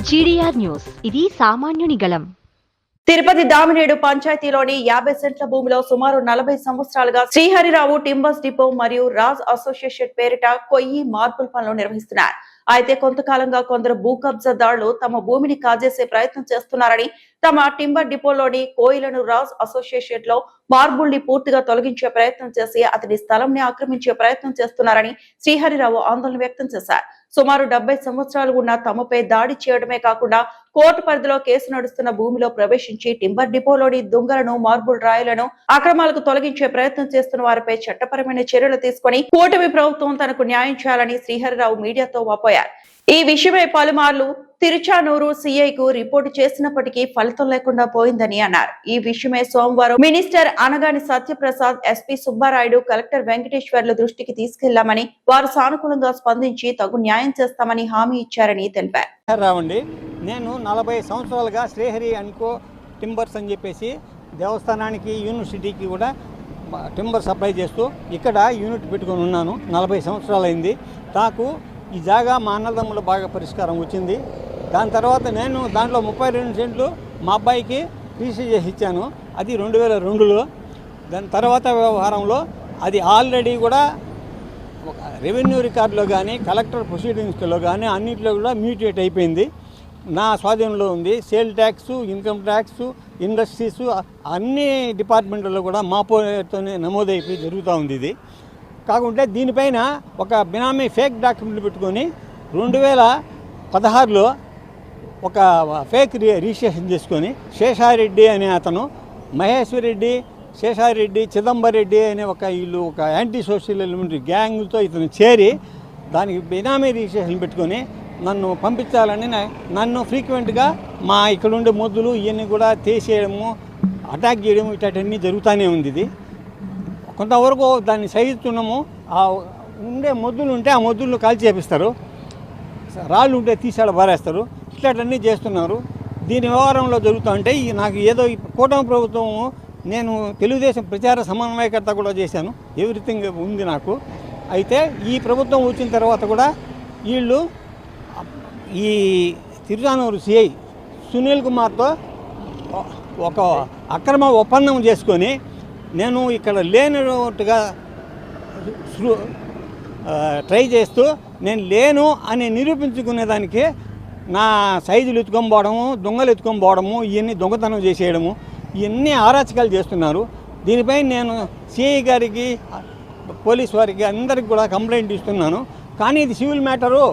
GDR news, ఇది సామాన్యుని గళం. తిరుపతి దామినేడు పంచాయతీలోని 50 సెంట్ల భూమిలో సుమారు 40 సంవత్సరాలుగా శ్రీహరిరావు టింబర్స్ డిపో మరియు రాజ్ అసోసియేషన్ పేరిట కొయ్యి మార్పుల్ పనులు నిర్వహిస్తున్నారు. అయితే కొంతకాలంగా కొందరు భూ కబ్జాదారులు తమ భూమిని కాజేసే ప్రయత్నం చేస్తున్నారని, తమ టింబర్ డిపోలోని కోయిలను రాజ్ అసోసియేషన్ లో మార్బుల్ ని పూర్తిగా తొలగించే ప్రయత్నం చేసి అతని స్థలం ని ఆక్రమించే ప్రయత్నం చేస్తున్నారని శ్రీహరిరావు ఆందోళన వ్యక్తం చేశారు. సుమారు 70 సంవత్సరాలు ఉన్న తమపై దాడి చేయడమే కాకుండా కోర్టు పరిధిలో కేసు నడుస్తున్న భూమిలో ప్రవేశించి టింబర్ డిపోలోని దుంగలను, మార్బుల్ రాయిలను, అక్రమాలకు తొలగించే ప్రయత్నం చేస్తున్న వారిపై చట్టపరమైన చర్యలు తీసుకుని కూటమి ప్రభుత్వం తనకు న్యాయం చేయాలని శ్రీహరిరావు మీడియాతో వాపోయారు. ఈ విషయమై పలుమార్లు తిరుచానూరు సిఐకు రిపోర్టు చేసినప్పటికీ ఫలితం లేకుండా పోయిందని అన్నారు. ఈ విషయమై సోమవారం minister Anagani Satyaprasad, SP Subbarayudu, collector వెంకటేశ్వర్ల దృష్టికి తీసుకెళ్లామని, వారు సానుకూలంగా స్పందించి తగు న్యాయం చేస్తామని హామీ ఇచ్చారని తెలిపారు. నేను 40 సంవత్సరాలుగా శ్రీహరి అనుకో టింబర్స్ అని చెప్పేసి దేవస్థానానికి, యూనివర్సిటీకి కూడా టింబర్ సప్లై చేస్తూ ఇక్కడ యూనిట్ పెట్టుకొని ఉన్నాను. 40 సంవత్సరాలైంది. నాకు ఈ జాగా మా అన్నదమ్ముల బాగా పరిష్కారం వచ్చింది. దాని తర్వాత నేను దాంట్లో 32 సెంట్లు మా అబ్బాయికి రిజిస్టర్ చేసి ఇచ్చాను. అది 2002లో. దాని తర్వాత వ్యవహారంలో అది ఆల్రెడీ కూడా రెవెన్యూ రికార్డులో కానీ, కలెక్టర్ ప్రొసీడింగ్స్లో కానీ అన్నింటిలో కూడా మ్యూటేట్ అయిపోయింది. నా స్వాధీనంలో ఉంది. Sale tax, income tax, industries అన్ని డిపార్ట్మెంట్లలో కూడా మా పేరుతోనే నమోదైపోయి జరుగుతూ ఉంది. ఇది కాకుంటే దీనిపైన ఒక బినామీ ఫేక్ డాక్యుమెంట్లు పెట్టుకొని 2016లో ఒక ఫేక్ రిజిస్ట్రేషన్ చేసుకొని శేషారెడ్డి అనే అతను, మహేశ్వర్ రెడ్డి, శేషారెడ్డి, చిదంబరెడ్డి అనే వీళ్ళు ఒక యాంటీ సోషల్ ఎలిమెంట్ గ్యాంగ్తో ఇతను చేరి దానికి బినామీ రిజిస్ట్రేషన్ పెట్టుకొని నన్ను పంపించాలని నన్ను ఫ్రీక్వెంట్గా మా ఇక్కడ ఉండే మొద్దులు ఇవన్నీ కూడా తీసేయడము, అటాక్ చేయడము ఇటన్నీ జరుగుతూనే ఉంది. ఇది కొంతవరకు దాన్ని సహిస్తున్నాము. ఆ ఉండే మొద్దులు ఉంటే ఆ మొద్దులను కాల్చి చేపిస్తారు, రాళ్ళు ఉంటే తీసాడ పారేస్తారు, ఇట్లాంటివన్నీ చేస్తున్నారు. దీని వ్యవహారంలో జరుగుతూ ఉంటే నాకు ఏదో కూటమి ప్రభుత్వం, నేను తెలుగుదేశం ప్రచార సమన్వయకర్త కూడా చేశాను, ఎవ్రీథింగ్ ఉంది నాకు. అయితే ఈ ప్రభుత్వం వచ్చిన తర్వాత కూడా వీళ్ళు ఈ తిరుచానూరు సిఐ సునీల్ కుమార్తో ఒక అక్రమ ఒప్పందం చేసుకొని నేను ఇక్కడ లేనట్టుగా ట్రై చేస్తూ నేను లేను అని నిరూపించుకునేదానికి నా సైజులు ఎత్తుకొని పోవడము, దొంగలు ఎత్తుకొని పోవడము, ఇవన్నీ దొంగతనం చేసేయడము, ఇవన్నీ ఆరాచకాలు చేస్తున్నారు. దీనిపై నేను సిఐ గారికి, పోలీస్ వారికి అందరికి కూడా కంప్లైంట్ ఇస్తున్నాను. కానీ ఇది సివిల్ మ్యాటరు,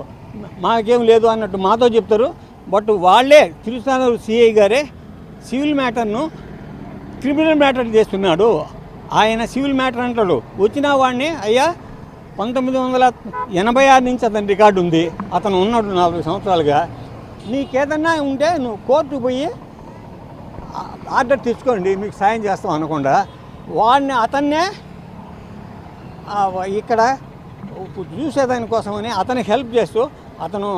మాకేం లేదు అన్నట్టు మాతో చెప్తారు. బట్ వాళ్ళే తిరుచానూరు సిఐ గారే సివిల్ మ్యాటర్ను క్రిమినల్ మ్యాటర్ చేస్తున్నాడు. ఆయన సివిల్ మ్యాటర్ అంటాడు. వచ్చిన వాడిని అయ్యా 1986 నుంచి అతని రికార్డు ఉంది, అతను ఉన్నాడు 40 సంవత్సరాలుగా, నీకేదన్నా ఉంటే నువ్వు కోర్టుకు పోయి ఆర్డర్ తెచ్చుకోండి, మీకు సాయం చేస్తాం అనకుండా వాడిని అతన్నే ఇక్కడ చూసేదానికోసమని అతనికి హెల్ప్ చేస్తూ అతను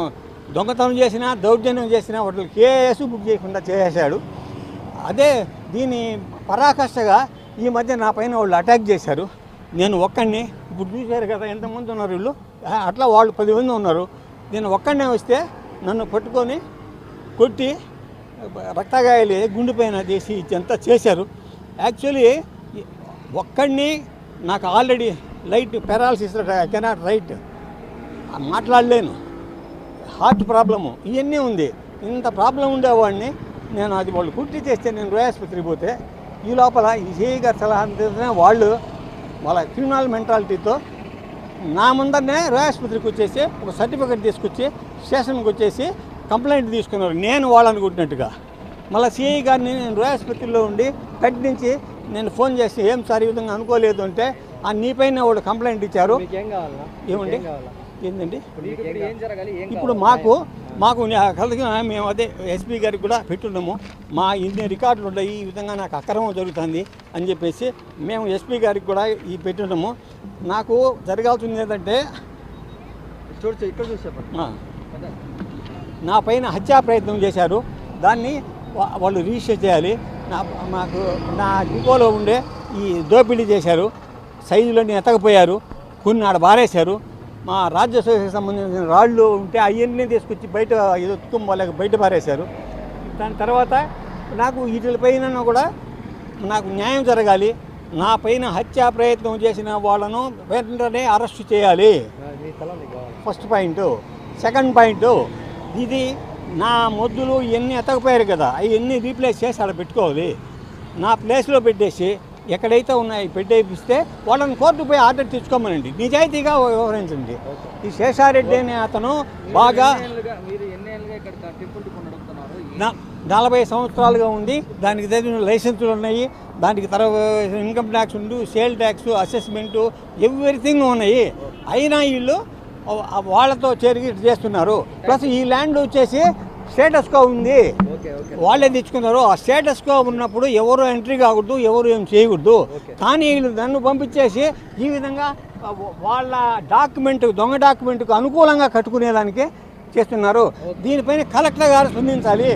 దొంగతనం చేసినా, దౌర్జన్యం చేసినా వాటికి కేసు బుక్ చేయకుండా చేసేశాడు. అదే దీని పరాకాష్ఠగా ఈ మధ్య నా పైన వాళ్ళు అటాక్ చేశారు. నేను ఒక్కడిని, ఇప్పుడు చూశారు కదా ఎంతమంది ఉన్నారు వీళ్ళు, అట్లా వాళ్ళు 10 మంది ఉన్నారు. నేను ఒక్కడనే వస్తే నన్ను పట్టుకొని కొట్టి రక్తగాయాలు గుండె పైన చేసి ఇదంతా చేశారు. యాక్చువల్లీ ఒక్కడిని నాకు already light paralysis, I cannot write, మాట్లాడలేను, హార్ట్ ప్రాబ్లము ఇవన్నీ ఉంది. ఇంత ప్రాబ్లం ఉండేవాడిని నేను అది వాళ్ళు కుట్టి చేస్తే నేను రోయ్ ఆసుపత్రికి పోతే ఈ లోపల ఈ సిఐ గారి సలహా వాళ్ళు వాళ్ళ క్రిమినల్ మెంటాలిటీతో నా ముందరనే రోయ్ ఆసుపత్రికి వచ్చేసి ఒక సర్టిఫికేట్ తీసుకొచ్చి స్టేషన్కి వచ్చేసి కంప్లైంట్ తీసుకున్నారు నేను వాళ్ళని కొట్టినట్టుగా. మళ్ళీ సిఐ గారిని నేను రోయ్ ఆసుపత్రిలో ఉండి కట్టించి నేను ఫోన్ చేసి ఏం సార్ ఈ విధంగా అనుకోలేదు అంటే నీపైన వాళ్ళు కంప్లైంట్ ఇచ్చారు. ఏమండి ఏంటండి ఇప్పుడు మాకు కలిగిన మేము అదే ఎస్పీ గారికి కూడా పెట్టున్నాము, మా ఇన్ని రికార్డులు ఉన్నాయి, ఈ విధంగా నాకు అక్రమం జరుగుతుంది అని చెప్పేసి మేము ఎస్పీ గారికి కూడా ఈ పెట్టున్నాము. నాకు జరగాల్సింది ఏంటంటే నా పైన హత్యా ప్రయత్నం చేశారు, దాన్ని వాళ్ళు రిజిస్టర్ చేయాలి. నా డిపోలో ఉండే ఈ దోపిడీ చేశారు, సైజులన్నీ ఎత్తకపోయారు, కొన్ని ఆడ బారేశారు. మా రాజ్యసభకి సంబంధించిన రాళ్ళు ఉంటే అవన్నీ తీసుకొచ్చి బయట ఏదో వాళ్ళకి బయట పారేశారు. దాని తర్వాత నాకు వీటిపైన కూడా నాకు న్యాయం జరగాలి. నా పైన హత్యా ప్రయత్నం చేసిన వాళ్ళను వెంటనే అరెస్ట్ చేయాలి. First point. సెకండ్ పాయింట్, ఇది నా మొద్దులు ఇవన్నీ ఎతకపోయారు కదా, అవన్నీ రీప్లేస్ చేసి అక్కడ పెట్టుకోవాలి. నా ప్లేస్లో పెట్టేసి ఎక్కడైతే ఉన్నాయి పెట్టేపిస్తే వాళ్ళని కోర్టు పోయి ఆర్డర్ తెచ్చుకోమనండి, నిజాయితీగా వ్యవహరించండి. ఈ శేషారెడ్డి అనే అతను బాగా 40 సంవత్సరాలుగా ఉంది. దానికి తగిన లైసెన్సులు ఉన్నాయి, దానికి తర్వాత ఇన్కమ్ ట్యాక్స్ ఉండు, సేల్ ట్యాక్స్, అసెస్మెంటు, ఎవ్రీథింగ్ ఉన్నాయి. అయినా వీళ్ళు వాళ్ళతో చేరి చేస్తున్నారు. ప్లస్ ఈ ల్యాండ్ వచ్చేసి స్టేటస్ కో ఉంది, వాళ్ళే తెచ్చుకున్నారు. ఆ స్టేటస్ కో ఉన్నప్పుడు ఎవరు ఎంట్రీ కాకూడదు, ఎవరు ఏం చేయకూడదు. కానీ వీళ్ళు నన్ను పంపించేసి ఈ విధంగా వాళ్ళ దొంగ డాక్యుమెంట్కు అనుకూలంగా కట్టుకునేదానికి చేస్తున్నారు. దీనిపైన కలెక్టర్ గారు స్పందించాలి.